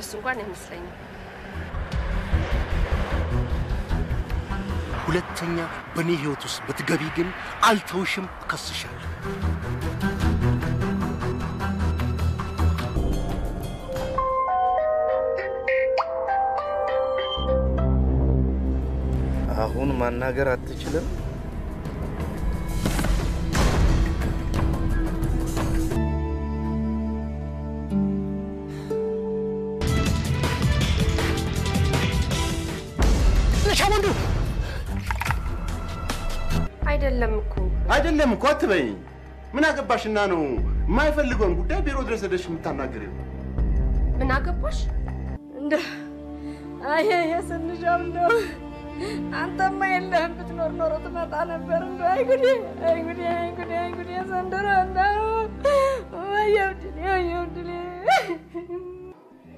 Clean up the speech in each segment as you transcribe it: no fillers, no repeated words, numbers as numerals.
እንደሱ እንኳን አይመስለኝም ሁለተኛ በኔ ህይወት ውስጥ በትገቢ ግን አልተውሽም ከስሻለሁ አሁን ማናገር አትችልም ለሻወንዱ አይደለም እኮ አትበይ ምን አገባሽና ነው የማይፈልገውን ጉዳይ ቢሮ ድረስ ሄደሽ የምታናገሪው ምን አገባሽ እንደ አይ የስንሻም ነው አንተማ የለህም ብትኖር ኖሮ ትመጣ ነበር እንዴ አይጉዲ ዘንድሮ ነው ወይውድል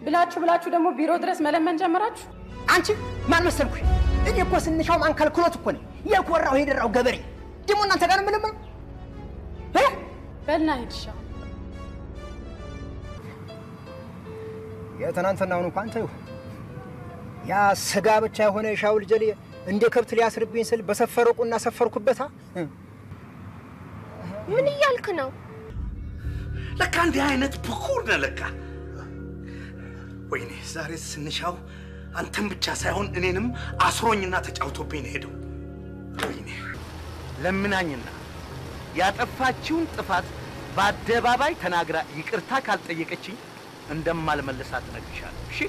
ብላችሁ ደግሞ ቢሮ ድረስ መለመን ጀመራችሁ አንቺ ማን መሰልኩሽ እኔ እኮ ስንሻው ማንከልክሎት እኮ ነው የኮራው ሄደራው ገበሬ ደሞ እናንተ ጋር ምንም በልና ሄድሻ የትናንትናው እንኳን ተይው ያ ስጋ ብቻ የሆነ ሻውል ጀሊ እንደ ከብት ሊያስርብኝ ስል በሰፈረቁና ሰፈርኩበታ ምን ይያልክ ነው ለካ እንዲህ አይነት ብኩር ነው ለካ ወይኔ ዛሬ ስንሻው አንተም ብቻ ሳይሆን እኔንም አስሮኝና ተጫውቶብኝ ሄደው ወይኔ ለምናኝና ያጠፋችውን ጥፋት በአደባባይ ተናግራ ይቅርታ ካልጠየቀችኝ እንደማልመልሳት ነግሻለሁ እሺ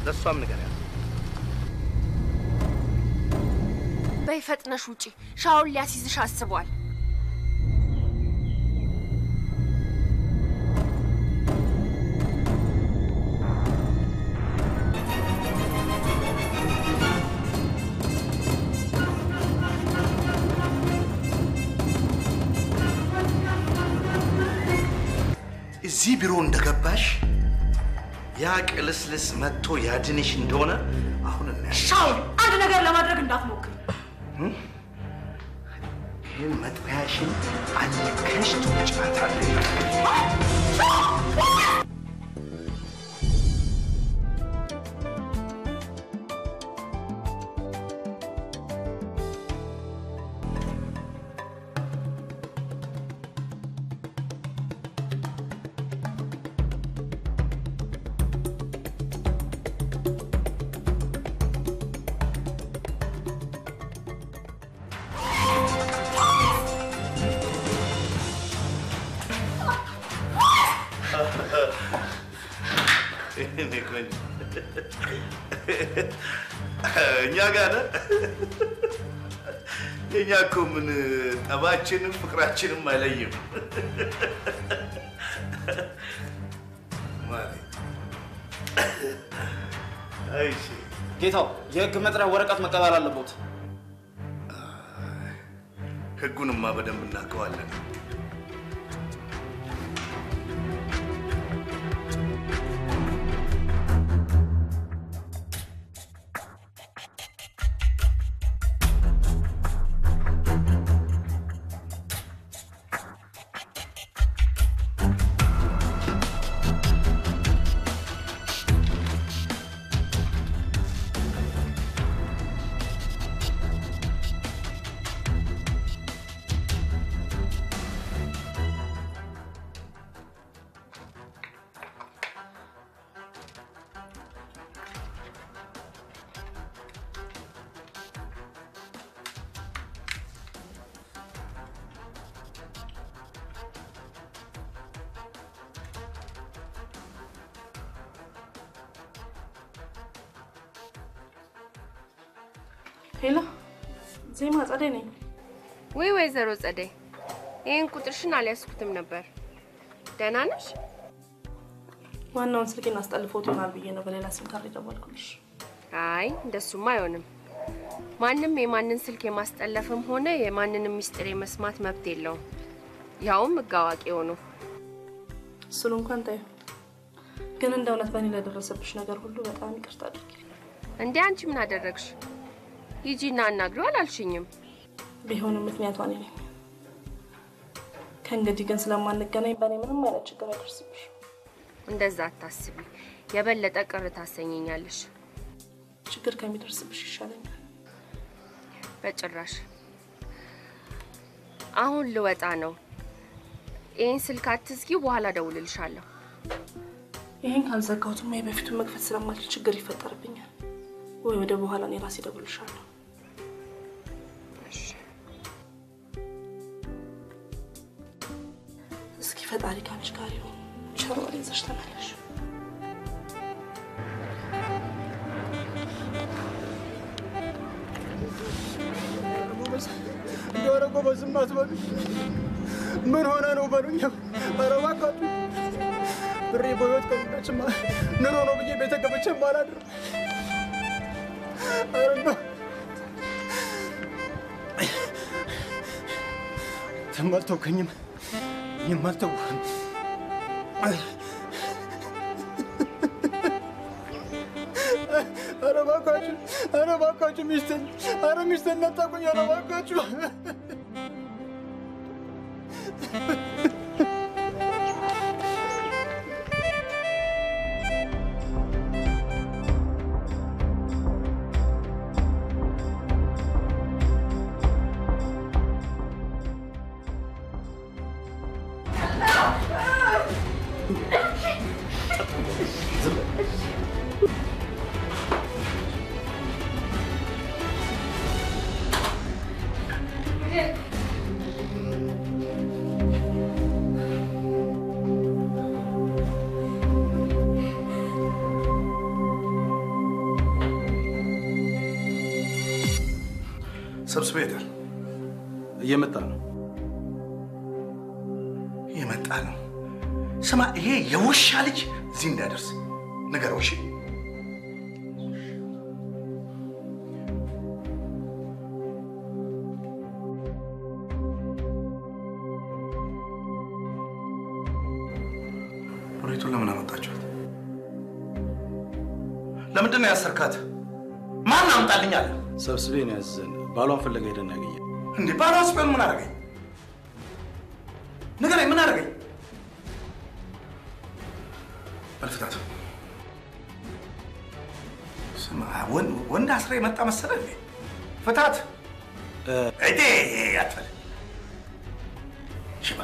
ለሷም ነገር ያለ በይፈጥነሽ ውጪ ሻውል ሊያስይዝሽ አስቧል እዚህ ቢሮ እንደገባሽ ያ ቅልስልስ መጥቶ ያድንሽ እንደሆነ አሁን እናያለን ሻውል አንድ ነገር ለማድረግ እንዳትሞክር ይህን መጥሪያሽን አልከሽ ትውጫታለሽ እኛ ጋር የኛ እኮ ምን ጠባችንም ፍቅራችንም አይለይም ማለት አይሽ ጌታው የህግ መጥሪያ ወረቀት መቀበል አለበት ህጉንማ በደንብ እናውቀዋለን ሄሎ ዜማ ጸደይ ነኝ ወይዘሮ ጸደይ ይሄን ቁጥርሽን አልያዝኩትም ነበር ደህና ነሽ ዋናውን ስልኬን አስጠልፎት ይሆናል ብዬ ነው በሌላ ስም ካርድ ደወልኩልሽ አይ እንደሱማ አይሆንም ማንንም የማንን ስልክ የማስጠለፍም ሆነ የማንንም ሚስጥር የመስማት መብት የለውም ያውም ህጋዋቂ ሆኖ እሱን እንኳን ታዩ ግን እንደው እውነት በእኔ ለደረሰብሽ ነገር ሁሉ በጣም ይቅርታ አድርጊ እንዴ አንቺ ምን አደረግሽ ይጂና አናግረው አላልሽኝም ቢሆንም ምክንያቱ እኔ ነኝ ከእንግዲህ ግን ስለማንገናኝ በእኔ ምንም አይነት ችግር አይደርስብሽ እንደዛ አታስቢ የበለጠ ቅር ታሰኘኛለሽ። ችግር ከሚደርስብሽ ይሻለኛል። በጭራሽ። አሁን ልወጣ ነው። ይሄን ስልክ አትዝጊው፣ በኋላ ደውልልሻለሁ። ይሄን ካልዘጋሁትማ የበፊቱን መክፈት ስለማልችል ችግር ይፈጠርብኛል። ወይ ወደ በኋላ እኔ ራሴ ደውልልሻለሁ። እሺ። እስኪ ፈጣሪ ካንቺ ጋር ይሁን። ቸር ወሬ ይዘሽ ተመለሽ። ዶረጎ በዝማት በሉ ምን ሆነ ነው በሉኝ። ኧረ እባካችሁ ብሬ በህይወት ከሌለችማ ኑሮ ነው ብዬ ቤተ ገብቼም አላድርም። ኧረ እንደው ተማልተውከኝም የማልተውህም ኧረ እባካችሁ ሚስቴን ነጠቁኝ። ኧረ እባካችሁ ሰብስቤ ሄዳል። እየመጣ ነው። ስማ፣ ይሄ የውሻ ልጅ እዚህ እንዳደርስ ንገረው። እሺ? ብሬቱን ለምን አመጣችኋት? ለምንድን ነው ያሰርካት? ማን አምጣልኝ አለ? ሰብስቤ ነው ያዘዘን። ባሏን ፈለገ ሄደን ያገኘ። እንዴ ባሏስ ቢሆን ምን አደረገኝ? ንገረኝ፣ ምን አደረገኝ? በልፍታት ስማ፣ ወንድ አስራ የመጣ መሰለህ እንዴ? ፍታት እዴ ያትፈል ሽባ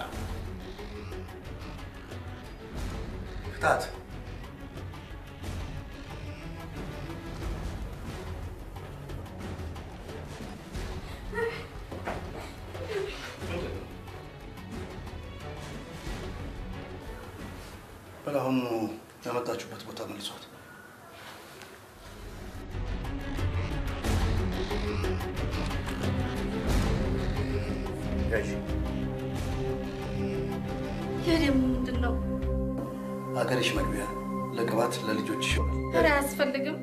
ፍታት። በላሁኑ ያመጣችሁበት ቦታ መልሷት። ያጂ የደም ምንድነው? አገርሽ መግቢያ ለቅባት ለልጆችሽ ይሆናል። ኧረ አያስፈልግም።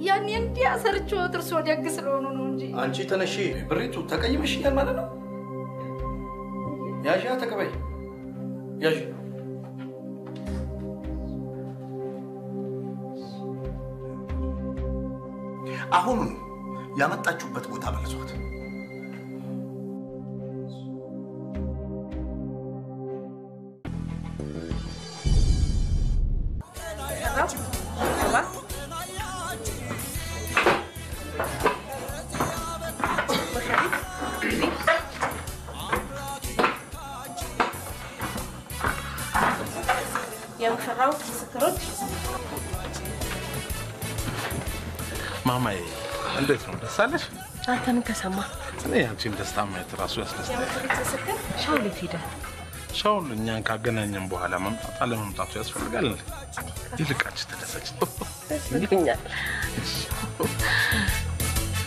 ያኔ እንዲያ ሰርቼው ጥርሶ ደግ ስለሆኑ ነው እንጂ። አንቺ ተነሺ። ብሬቱ ተቀይመሽኛል ማለት ነው። ያዣ ተቀበይ። ያዢ አሁን ያመጣችሁበት ቦታ መልሷት። የሙሽራው ምስክሮች ማማዬ እንዴት ነው? ደስ አለሽ? አንተ ምን ተሰማ? እኔ አንቺን ደስታ ማየት ራሱ ያስደስታል። ምስክር ሻውል ሄደ። ሻውል እኛን ካገናኘን በኋላ መምጣት አለመምጣቱ ያስፈልጋል። ይልቃች ተደሰች። ይልኛል።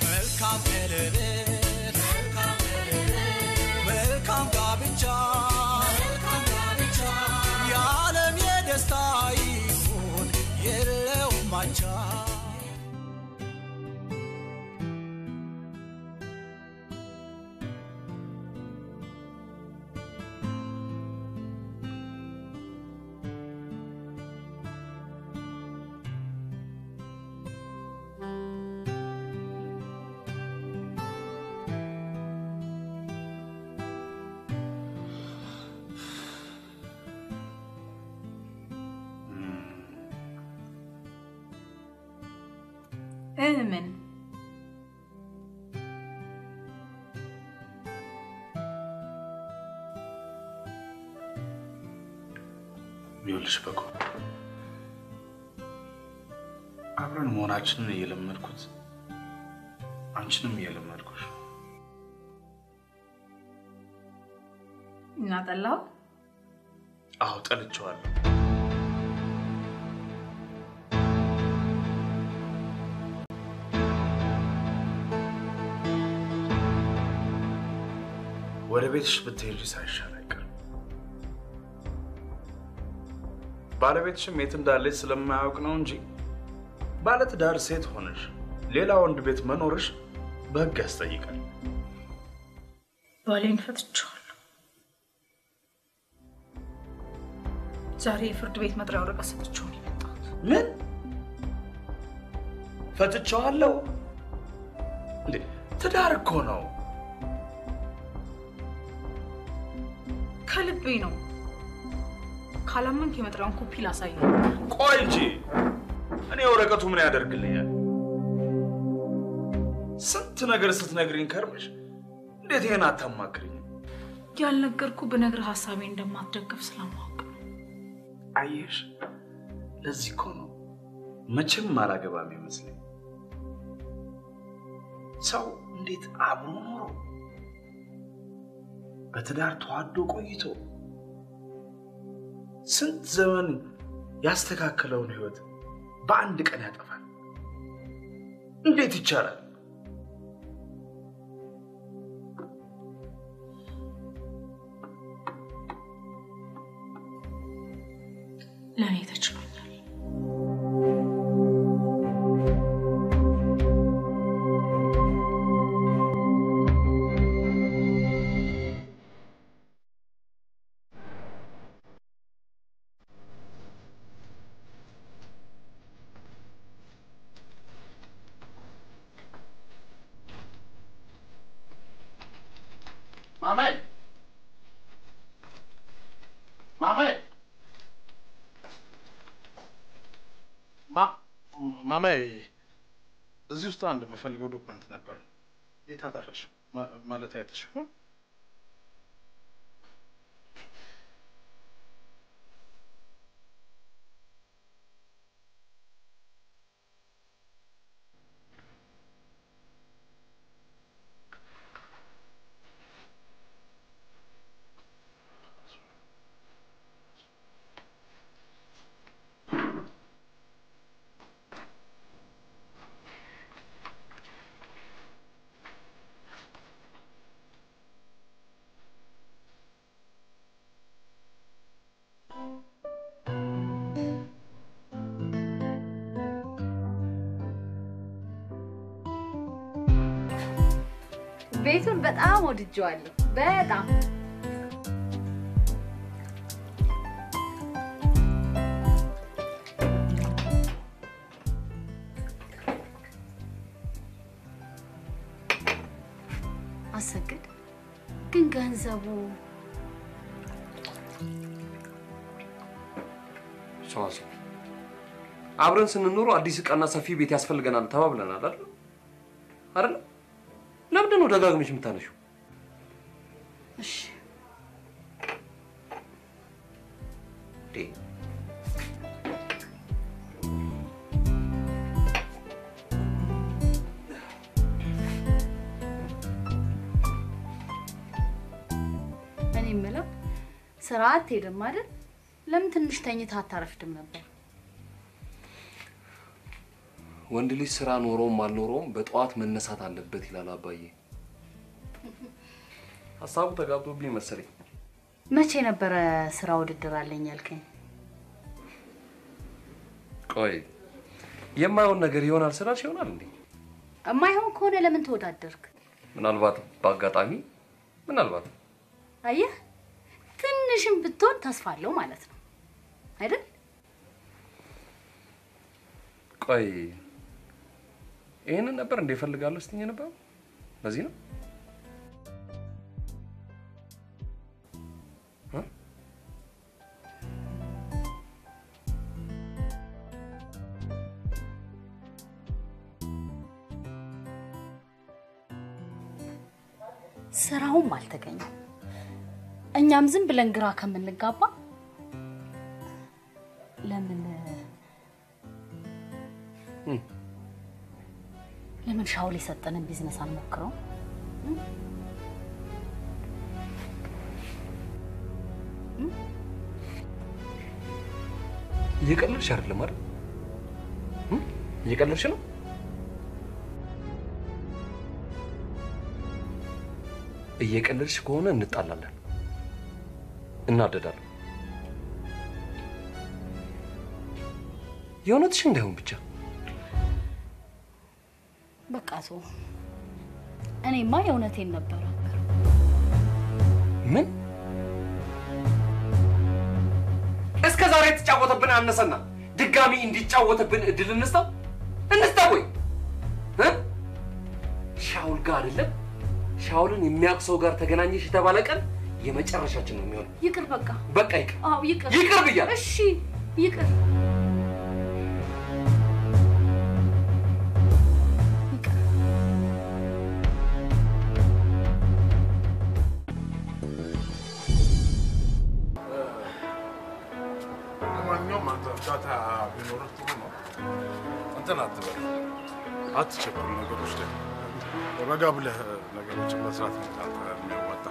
መልካም ቀለበት መልካም ጋብቻ የዓለም የደስታ ይሁን የለውም ማቻ። ምን ይኸውልሽ በጎ አብረን መሆናችንን እየለመድኩት አንቺንም እየለመድኩሽ እና ጠላው? አዎ ጠልቼዋለሁ። ወደ ቤትሽ ብትሄጂ ሳይሻል አይቀርም። ባለቤትሽም የት እንዳለች ስለማያውቅ ነው እንጂ ባለትዳር ሴት ሆነሽ ሌላ ወንድ ቤት መኖርሽ በሕግ ያስጠይቃል። ባሌን ፈትቼዋለሁ። ዛሬ የፍርድ ቤት መጥሪያ ወረቀት ሰጥቼው ነው የመጣሁት። ምን ፈትቼዋለሁ እንዴ? ትዳር እኮ ነው። ከልቤ ነው። ካላመንክ የመጥሪያውን ኮፒ ላሳየው። ቆይ እንጂ እኔ ወረቀቱ ምን ያደርግልኛል? ስንት ነገር ስትነግሪኝ ከርመሽ እንዴት ይሄን አታማክሪኝ? ያልነገርኩ ብነግርህ ሐሳቤ እንደማትደግፍ ስለማውቅ ነው። አየሽ፣ ለዚህ እኮ ነው መቼም አላገባም ይመስለኝ። ሰው እንዴት አብሮ ኖሮ በትዳር ተዋዶ ቆይቶ ስንት ዘመን ያስተካከለውን ህይወት በአንድ ቀን ያጠፋል? እንዴት ይቻላል? ለኔ ተችሎኛል። ማማዬ እዚህ ውስጥ አንድ የምፈልገው ዶክመንት ነበር። የት አጣራሽ? ማለት አይተሽ? ቤቱን በጣም ወድጄዋለሁ። በጣም አሰግድ ግን ገንዘቡ ሷስ አብረን ስንኖር አዲስ ዕቃና ሰፊ ቤት ያስፈልገናል ተባብለናል አይደል? አይደል? ለምን ነው ደጋግመሽ የምታነሺው? እሺ እኔ የምለው ስራ አትሄድም አይደል? ለምን ትንሽ ተኝተህ አታረፍድም ነበር? ወንድ ልጅ ስራ ኖሮም አልኖሮም በጠዋት መነሳት አለበት ይላል አባዬ። ሐሳቡ ተጋብቶብኝ መሰለኝ። መቼ ነበር ስራ ውድድር አለኝ ያልከኝ? ቆይ የማይሆን ነገር ይሆናል ስላልሽ ይሆናል እንዴ? የማይሆን ከሆነ ለምን ተወዳደርክ? ምናልባት በአጋጣሚ ምናልባት አየህ ትንሽም ብትሆን ተስፋ አለው ማለት ነው አይደል? ቆይ ይሄንን ነበር እንደ ፈልጋለሁ ስትኝ ነበር? በዚህ ነው? ስራውም አልተገኘም። እኛም ዝም ብለን ግራ ከምንጋባ ለምን ሻውል የሰጠንን ቢዝነስ አንሞክረው? እየቀለድሽ አይደለም አይደል? እየቀለድሽ ነው? እየቀለድሽ ከሆነ እንጣላለን፣ እናደዳለን። የእውነትሽ እንዳይሆን ብቻ በቃ ሰው እኔማ የእውነቴን ነበር። ምን እስከ ዛሬ ተጫወተብን አነሰና ድጋሚ እንዲጫወተብን እድል እንስጠው ወይ? ሻውል ጋር አይደለም ሻውልን የሚያቅሰው ጋር ተገናኘሽ የተባለ ቀን የመጨረሻችን ነው የሚሆነው። ይቅር በቃ ይቅር። አዎ ይቅር ብያለሁ። እሺ ይቅር። አትቸኩል። ነገሮች ላይ ረጋ ብለህ ነገሮችን መስራት ነው የሚያዋጣ።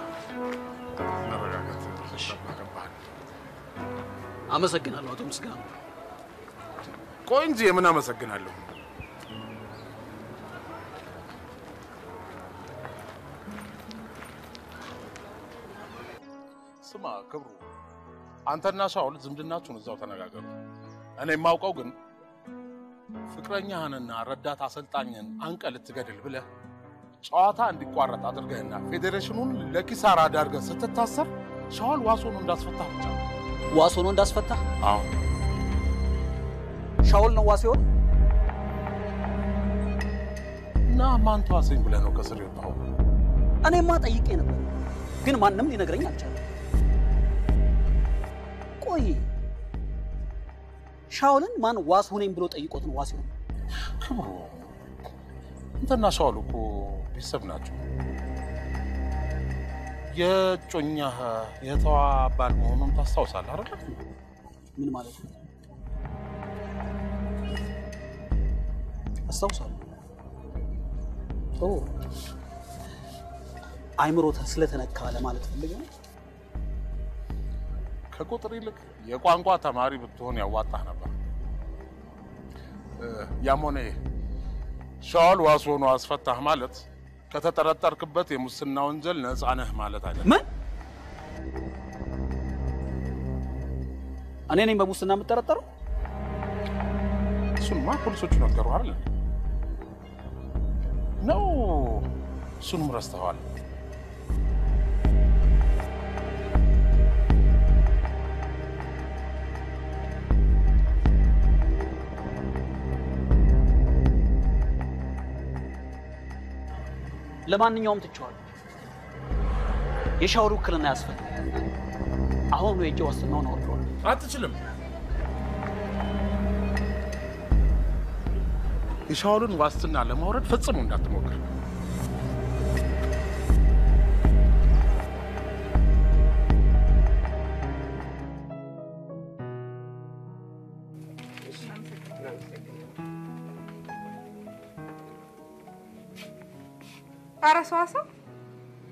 መረጋጋት ይገባሃል። አመሰግናለሁ አቶ ምስጋና። ቆይ እንጂ የምን አመሰግናለሁ? ስማ ክብሩ፣ አንተና ሻውል ዝምድናችሁን እዛው ተነጋገሩ። እኔ የማውቀው ግን ፍቅረኛህንና ረዳት አሰልጣኝን አንቀ ልትገድል ብለህ ጨዋታ እንዲቋረጥ አድርገህና ፌዴሬሽኑን ለኪሳራ ዳርገህ ስትታሰር ሻውል ዋሶን እንዳስፈታህ ብቻ። ዋሶን እንዳስፈታህ? አዎ። ሻውል ነው ዋሶን? እና ማን ተዋሰኝ ብለህ ነው ከስር የወጣኸው? እኔማ ጠይቄ ነበር፣ ግን ማንም ሊነግረኝ አልቻለም። ቆይ ሻውልን ማን ዋስ ሆነኝ ብሎ ጠይቆት ነው ዋስ ሆነ? ክብሩ፣ እንተና ሻውል እኮ ቤተሰብ ናቸው። የጮኛህ የተዋ ባል መሆኑን ታስታውሳለህ አይደል? ምን ማለት ነው? አስታውሳለሁ። አይምሮ ስለተነካ ለማለት ፈልገህ ነው? ከቁጥር ይልቅ የቋንቋ ተማሪ ብትሆን ያዋጣህ ነበር። ያም ሆነ ሻውል ዋስ ሆኖ አስፈታህ ማለት ከተጠረጠርክበት የሙስና ወንጀል ነፃ ነህ ማለት አይደለም። ምን? እኔ ነኝ በሙስና የምጠረጠረው? እሱንማ ፖሊሶቹ ነገሩ አይደል ነው? እሱንም ረስተዋል። ለማንኛውም ትቼዋለሁ። የሻውል ውክልና ያስፈልጋል። አሁን ነው የእጅ ዋስትናውን አውርደዋል። አትችልም። የሻውልን ዋስትና ለማውረድ ፈጽሞ እንዳትሞክር። ኧረ ሰዋሰው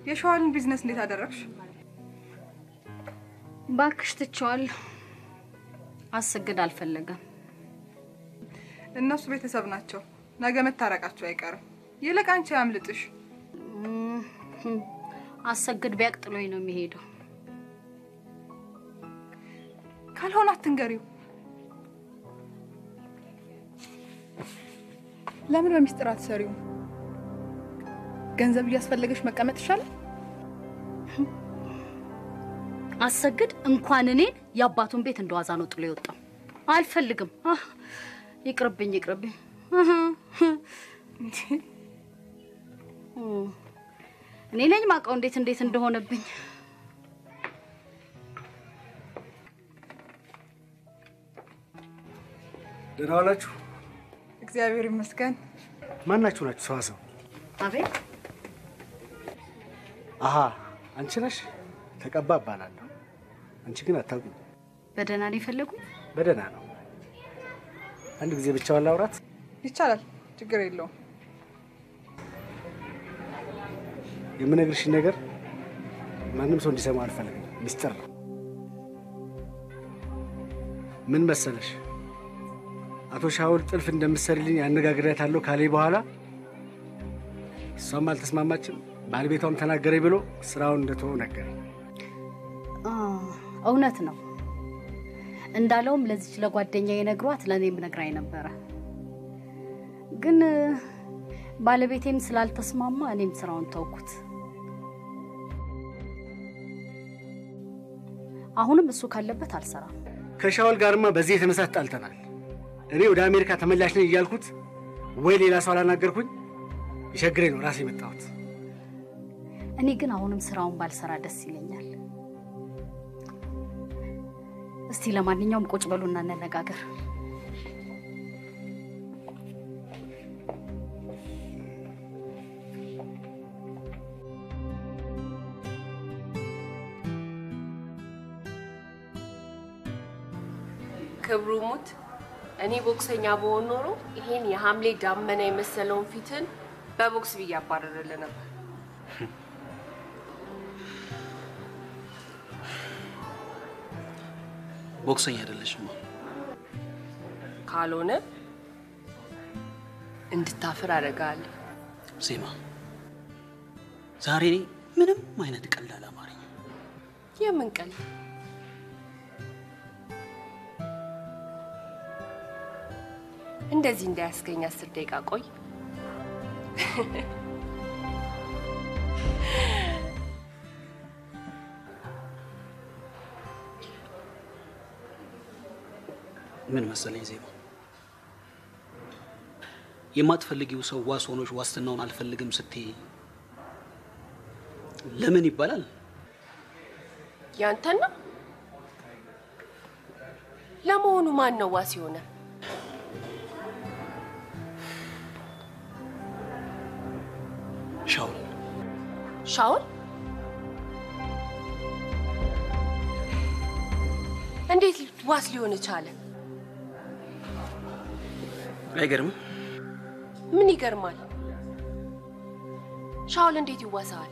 የሻውልን ቢዝነስ እንዴት አደረግሽ? ባክሽ ትቼዋለሁ። አሰግድ አልፈለገም። እነሱ ቤተሰብ ናቸው። ነገ መታረቃቸው አይቀርም። ይልቅ አንቺ ያምልጥሽ። አሰግድ ቢያቅጥሎኝ ነው የሚሄደው። ካልሆነ አትንገሪው። ለምን በሚስጥር አትሰሪው? ገንዘብ እያስፈለገሽ መቀመጥ ይሻላል። አሰግድ እንኳን እኔን የአባቱን ቤት እንደዋዛ ነው ጥሎ የወጣው። አልፈልግም። ይቅርብኝ። እኔ ነኝ ማውቀው እንዴት እንደሆነብኝ። ደህና ዋላችሁ? እግዚአብሔር ይመስገን። ማናችሁ ናችሁ? ሰዋሰው። አቤት። አሃ አንቺ ነሽ? ተቀባ እባላለሁ። አንቺ ግን አታውቂኝ። በደህና ነው የፈለጉኝ? በደህና ነው። አንድ ጊዜ ብቻውን ላውራት ይቻላል? ችግር የለውም። የምነግርሽ ነገር ማንም ሰው እንዲሰማ አልፈልግም። ሚስጥር ነው። ምን መሰለሽ? አቶ ሻውል ጥልፍ እንደምትሰሪልኝ አነጋግሬያታለሁ ካለኝ በኋላ እሷም አልተስማማችም። ባለቤቷም ተናገረኝ ብሎ ስራውን እንደተወው ነገረኝ። እውነት ነው እንዳለውም ለዚች ለጓደኛዬ ነግሯት ለኔም ነግራኝ ነበረ። ግን ባለቤቴም ስላልተስማማ እኔም ስራውን ተውኩት። አሁንም እሱ ካለበት አልሰራም። ከሻውል ጋርማ በዚህ የተነሳ ጣልተናል። እኔ ወደ አሜሪካ ተመላሽ ነኝ እያልኩት ወይ ሌላ ሰው አላናገርኩኝ። ይሸግረኝ ነው ራሴ የመጣሁት። እኔ ግን አሁንም ስራውን ባልሰራ ደስ ይለኛል። እስቲ ለማንኛውም ቁጭ በሉና እንነጋገር። ክብሩ ሙት እኔ ቦክሰኛ በሆን ኖሮ ይሄን የሐምሌ ዳመና የመሰለውን ፊትን በቦክስ ብያባረረለ ነበር። ቦክሰኛ አይደለሽማ። ካልሆነ እንድታፍር አደርጋለሁ። ዜማ ዛሬ ምንም አይነት ቀልድ አላማረኝ። የምን ቀልድ? እንደዚህ እንዳያስገኝ 10 ደቂቃ ቆይ። ምን መሰለኝ ዜማ፣ የማትፈልጊው ሰው ዋስ ሆኖሽ ዋስትናውን አልፈልግም ስትይ ለምን ይባላል? ያንተና ለመሆኑ ማን ነው ዋስ የሆነ? ሻውል። ሻውል? እንዴት ዋስ ሊሆን ቻለ? አይገርም? ምን ይገርማል? ሻውል እንዴት ይዋሳል?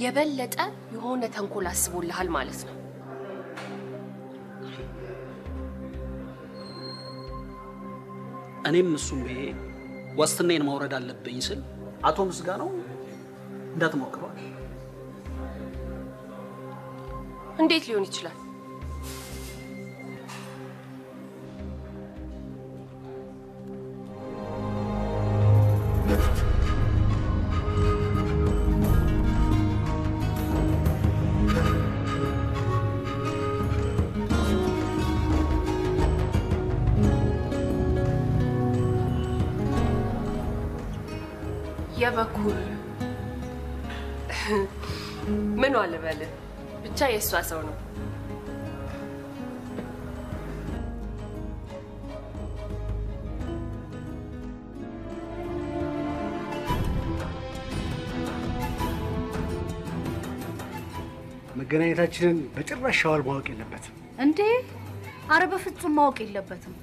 የበለጠ የሆነ ተንኮል አስቦልሃል ማለት ነው። እኔም እሱም ብዬ ዋስትናዬን ማውረድ አለብኝ ስል አቶ ምስጋናው እንዳትሞክረው። እንዴት ሊሆን ይችላል? የበኩል ምን አለበለ ብቻ የሷ ሰው ነው። መገናኘታችንን በጭራሽ ሻውል ማወቅ የለበትም። እንዴ? አረ በፍጹም ማወቅ የለበትም።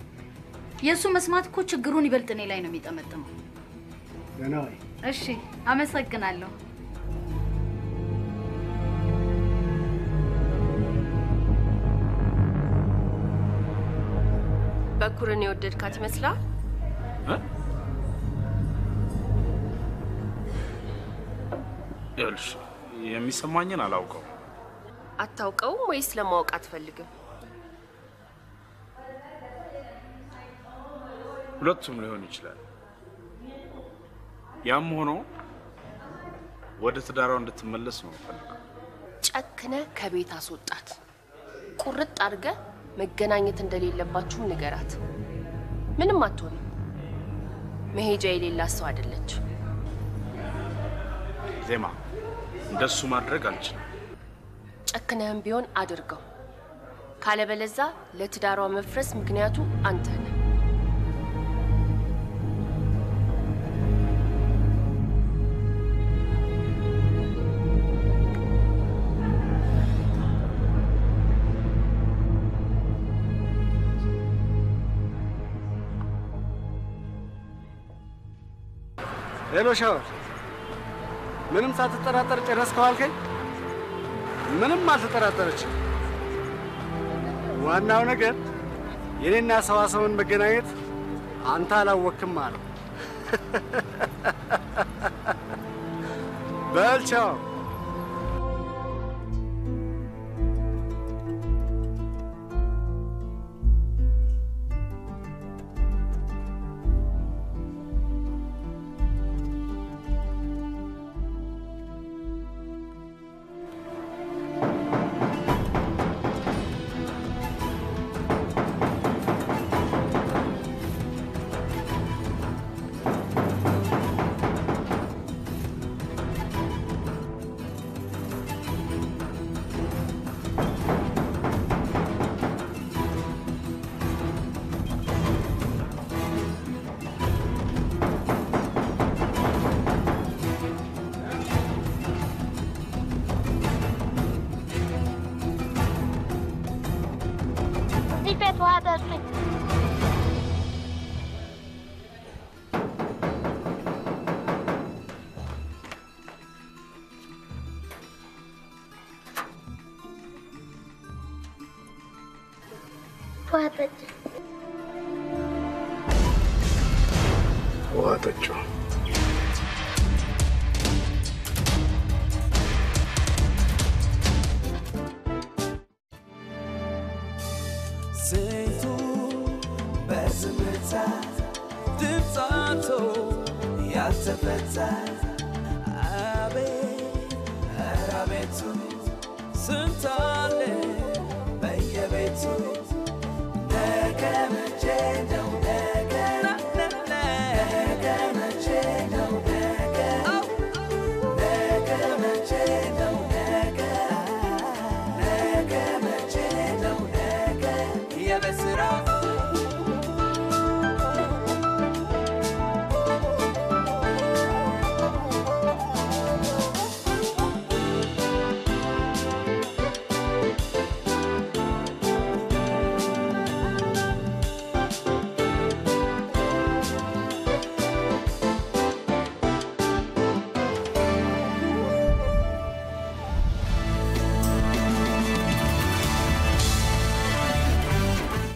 የሱ መስማት እኮ ችግሩን ይበልጥ እኔ ላይ ነው የሚጠመጥመው። ገና ወይ? እሺ፣ አመሰግናለሁ። በኩርን የወደድካት ይመስላል? ይኸውልሽ የሚሰማኝን አላውቀው። አታውቀውም ወይስ ለማወቅ አትፈልግም? ሁለቱም ሊሆን ይችላል። ያም ሆኖ ወደ ትዳሯ እንድትመለስ ነው ፈልገው። ጨክነ ከቤት አስወጣት። ቁርጥ አድርገ መገናኘት እንደሌለባችሁ ንገራት። ምንም አትሆንም። መሄጃ የሌላት ሰው አይደለች። ዜማ እንደሱ ማድረግ አልችልም። ጨክነህም ቢሆን አድርገው። ካለበለዛ ለትዳሯ መፍረስ ምክንያቱ አንተ ነህ። ሄሎ ሻወር፣ ምንም ሳትጠራጠር ጨረስከው አልከኝ? ምንም አልተጠራጠረችም። ዋናው ነገር የኔና ሰዋሰውን መገናኘት አንተ አላወቅም አለው። በል ቻው። ዋጠችው ስንቱ በዝምታ ድምፃቶ ያልተፈታ አቤት ኧረ አቤቱ ስንት አለ